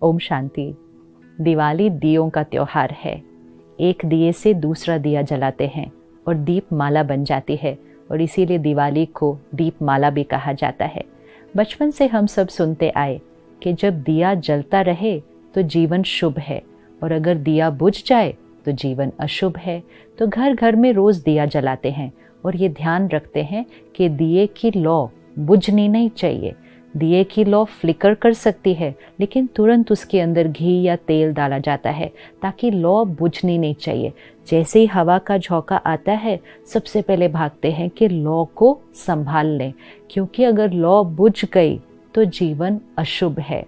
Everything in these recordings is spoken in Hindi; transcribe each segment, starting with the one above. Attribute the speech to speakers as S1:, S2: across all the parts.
S1: ओम शांति। दिवाली दियों का त्योहार है। एक दिए से दूसरा दिया जलाते हैं और दीप माला बन जाती है और इसीलिए दिवाली को दीप माला भी कहा जाता है। बचपन से हम सब सुनते आए कि जब दिया जलता रहे तो जीवन शुभ है और अगर दिया बुझ जाए तो जीवन अशुभ है। तो घर घर में रोज़ दिया जलाते हैं और ये ध्यान रखते हैं कि दिए की लौ बुझनी नहीं चाहिए। दिए की लौ फ्लिकर कर सकती है लेकिन तुरंत उसके अंदर घी या तेल डाला जाता है ताकि लौ बुझनी नहीं चाहिए। जैसे ही हवा का झोंका आता है सबसे पहले भागते हैं कि लौ को संभाल लें, क्योंकि अगर लौ बुझ गई तो जीवन अशुभ है।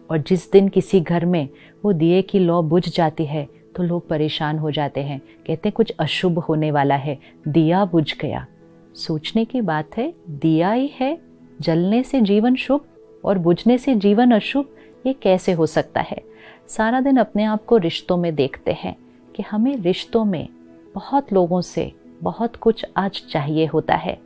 S1: और जिस दिन किसी घर में वो दिए की लौ बुझ जाती है तो लोग परेशान हो जाते हैं, कहते हैं कुछ अशुभ होने वाला है, दिया बुझ गया। सोचने की बात है, दिया ही है, जलने से जीवन शुभ और बुझने से जीवन अशुभ, ये कैसे हो सकता है। सारा दिन अपने आप को रिश्तों में देखते हैं कि हमें रिश्तों में बहुत लोगों से बहुत कुछ आज चाहिए होता है।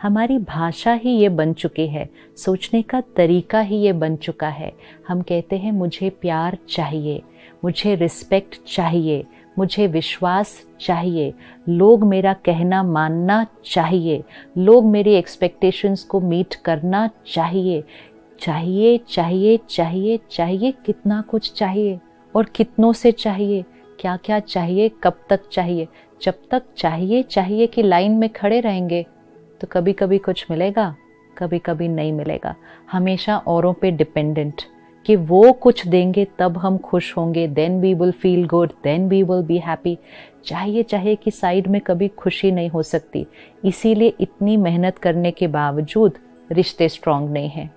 S1: हमारी भाषा ही ये बन चुकी है, सोचने का तरीका ही ये बन चुका है। हम कहते हैं मुझे प्यार चाहिए, मुझे रिस्पेक्ट चाहिए, मुझे विश्वास चाहिए, लोग मेरा कहना मानना चाहिए, लोग मेरी एक्सपेक्टेशंस को मीट करना चाहिए। चाहिए चाहिए चाहिए चाहिए, कितना कुछ चाहिए और कितनों से चाहिए, क्या क्या चाहिए, कब तक चाहिए। जब तक चाहिए चाहिए की लाइन में खड़े रहेंगे तो कभी कभी कुछ मिलेगा, कभी कभी नहीं मिलेगा। हमेशा औरों पे डिपेंडेंट कि वो कुछ देंगे तब हम खुश होंगे, then we will feel good, then we will be happy. चाहिए चाहिए कि साइड में कभी खुशी नहीं हो सकती। इसीलिए इतनी मेहनत करने के बावजूद रिश्ते स्ट्रांग नहीं हैं,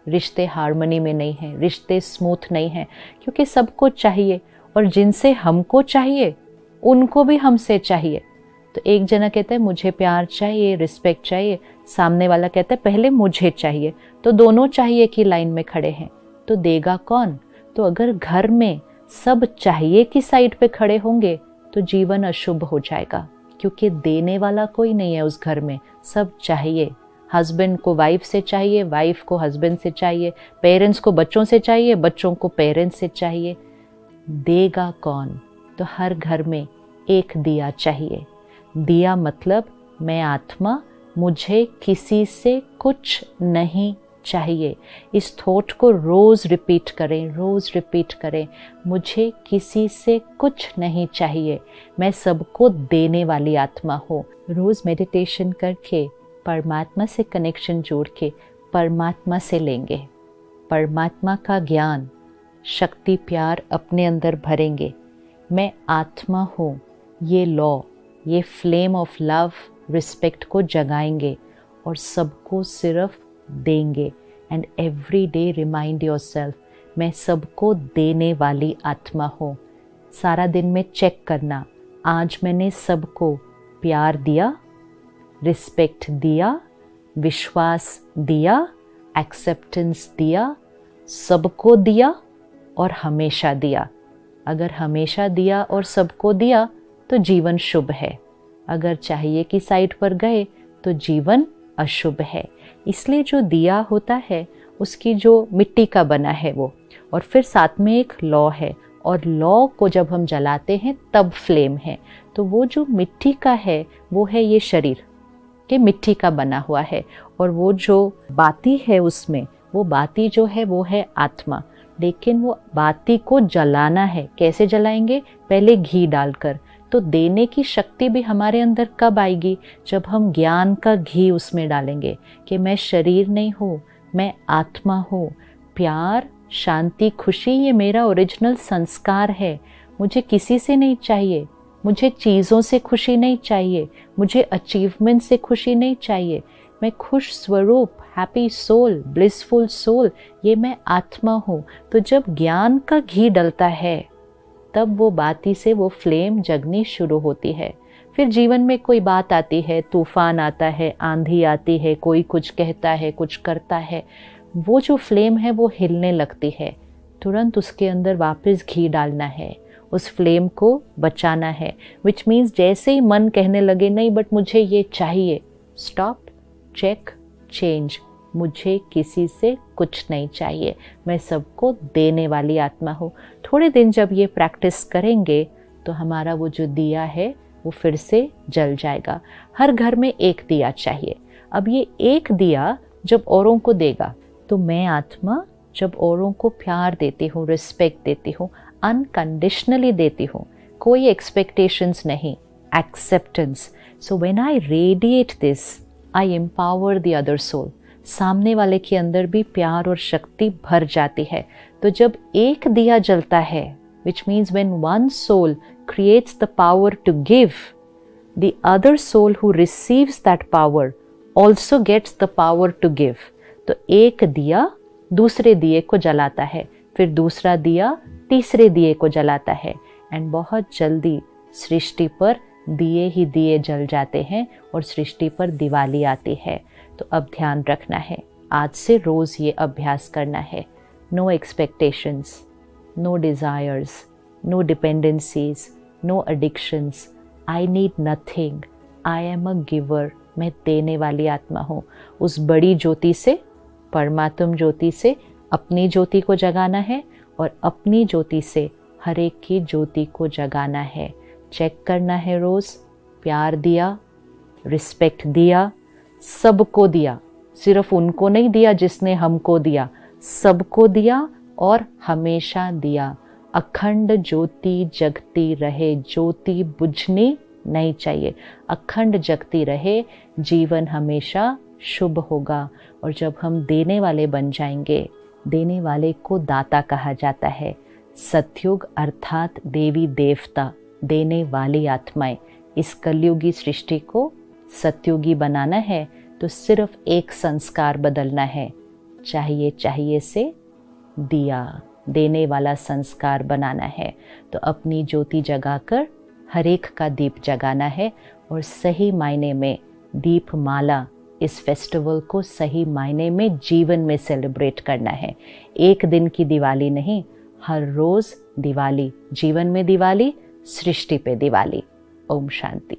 S1: रिश्ते हार्मनी में नहीं हैं, रिश्ते स्मूथ नहीं हैं, क्योंकि सबको चाहिए और जिनसे हमको चाहिए उनको भी हमसे चाहिए। तो एक जना कहता है मुझे प्यार चाहिए, रिस्पेक्ट चाहिए, सामने वाला कहता है पहले मुझे चाहिए, तो दोनों चाहिए की लाइन में खड़े हैं, तो देगा कौन। तो अगर घर में सब चाहिए की साइड पे खड़े होंगे तो जीवन अशुभ हो जाएगा, क्योंकि देने वाला कोई नहीं है उस घर में, सब चाहिए। हस्बैंड को वाइफ से चाहिए, वाइफ को हस्बैंड से चाहिए, पेरेंट्स को बच्चों से चाहिए, बच्चों को पेरेंट्स से चाहिए। देगा कौन। तो हर घर में एक दिया चाहिए। दिया मतलब मैं आत्मा, मुझे किसी से कुछ नहीं चाहिए। इस थॉट को रोज रिपीट करें, रोज रिपीट करें। मुझे किसी से कुछ नहीं चाहिए, मैं सबको देने वाली आत्मा हूँ। रोज मेडिटेशन करके परमात्मा से कनेक्शन जोड़ के परमात्मा से लेंगे, परमात्मा का ज्ञान, शक्ति, प्यार अपने अंदर भरेंगे। मैं आत्मा हूँ, ये लॉ, ये फ्लेम ऑफ लव, रिस्पेक्ट को जगाएंगे और सबको सिर्फ देंगे। And every day remind yourself, मैं सबको देने वाली आत्मा हूँ। सारा दिन में चेक करना, आज मैंने सबको प्यार दिया, रिस्पेक्ट दिया, विश्वास दिया, एक्सेप्टेंस दिया, सबको दिया और हमेशा दिया। अगर हमेशा दिया और सबको दिया तो जीवन शुभ है। अगर चाहिए की साइड पर गए तो जीवन अशुभ है। इसलिए जो दिया होता है उसकी जो मिट्टी का बना है वो, और फिर साथ में एक लौ है, और लौ को जब हम जलाते हैं तब फ्लेम है। तो वो जो मिट्टी का है वो है ये शरीर के मिट्टी का बना हुआ है, और वो जो बाती है उसमें, वो बाती जो है वो है आत्मा। लेकिन वो बाती को जलाना है, कैसे जलाएंगे, पहले घी डालकर। तो देने की शक्ति भी हमारे अंदर कब आएगी, जब हम ज्ञान का घी उसमें डालेंगे कि मैं शरीर नहीं हूँ, मैं आत्मा हूँ। प्यार, शांति, खुशी ये मेरा ओरिजिनल संस्कार है। मुझे किसी से नहीं चाहिए, मुझे चीज़ों से खुशी नहीं चाहिए, मुझे अचीवमेंट से खुशी नहीं चाहिए। मैं खुश स्वरूप, हैप्पी सोल, ब्लिसफुल सोल, ये मैं आत्मा हूँ। तो जब ज्ञान का घी डलता है तब वो बाती से वो फ्लेम जगनी शुरू होती है। फिर जीवन में कोई बात आती है, तूफान आता है, आंधी आती है, कोई कुछ कहता है, कुछ करता है, वो जो फ्लेम है वो हिलने लगती है। तुरंत उसके अंदर वापस घी डालना है, उस फ्लेम को बचाना है। विच मीन्स जैसे ही मन कहने लगे नहीं बट मुझे ये चाहिए, स्टॉप, चेक, चेंज। मुझे किसी से कुछ नहीं चाहिए, मैं सबको देने वाली आत्मा हूँ। थोड़े दिन जब ये प्रैक्टिस करेंगे तो हमारा वो जो दिया है वो फिर से जल जाएगा। हर घर में एक दिया चाहिए। अब ये एक दिया जब औरों को देगा तो मैं आत्मा जब औरों को प्यार देती हूँ, रिस्पेक्ट देती हूँ, अनकंडीशनली देती हूँ, कोई एक्सपेक्टेशंस नहीं, acceptance. So when I radiate this I empower the other soul. सामने वाले के अंदर भी प्यार और शक्ति भर जाती है। तो जब एक दिया जलता है, which means when one soul creates the power to give, the other soul who receives that power also gets the power to give. तो एक दिया दूसरे दिए को जलाता है, फिर दूसरा दिया तीसरे दिए को जलाता है, एंड बहुत जल्दी सृष्टि पर दिए ही दिए जल जाते हैं और सृष्टि पर दिवाली आती है। तो अब ध्यान रखना है, आज से रोज़ ये अभ्यास करना है। No expectations, no desires, no dependencies, no addictions. I need nothing. I am a giver. मैं देने वाली आत्मा हूँ। उस बड़ी ज्योति से, परमात्म ज्योति से अपनी ज्योति को जगाना है और अपनी ज्योति से हर एक की ज्योति को जगाना है। चेक करना है रोज़, प्यार दिया, रिस्पेक्ट दिया, सबको दिया, सिर्फ उनको नहीं दिया जिसने हमको दिया, सबको दिया और हमेशा दिया। अखंड ज्योति जगती रहे, ज्योति बुझनी नहीं चाहिए, अखंड जगती रहे, जीवन हमेशा शुभ होगा। और जब हम देने वाले बन जाएंगे, देने वाले को दाता कहा जाता है। सतयुग अर्थात देवी देवता, देने वाली आत्माएं। इस कलयुगी सृष्टि को सतयुगी बनाना है तो सिर्फ एक संस्कार बदलना है, चाहिए से दिया, देने वाला संस्कार बनाना है। तो अपनी ज्योति जगाकर हर एक का दीप जगाना है और सही मायने में दीप माला, इस फेस्टिवल को सही मायने में जीवन में सेलिब्रेट करना है। एक दिन की दिवाली नहीं, हर रोज़ दिवाली, जीवन में दिवाली, सृष्टि पे दिवाली। ओम शांति।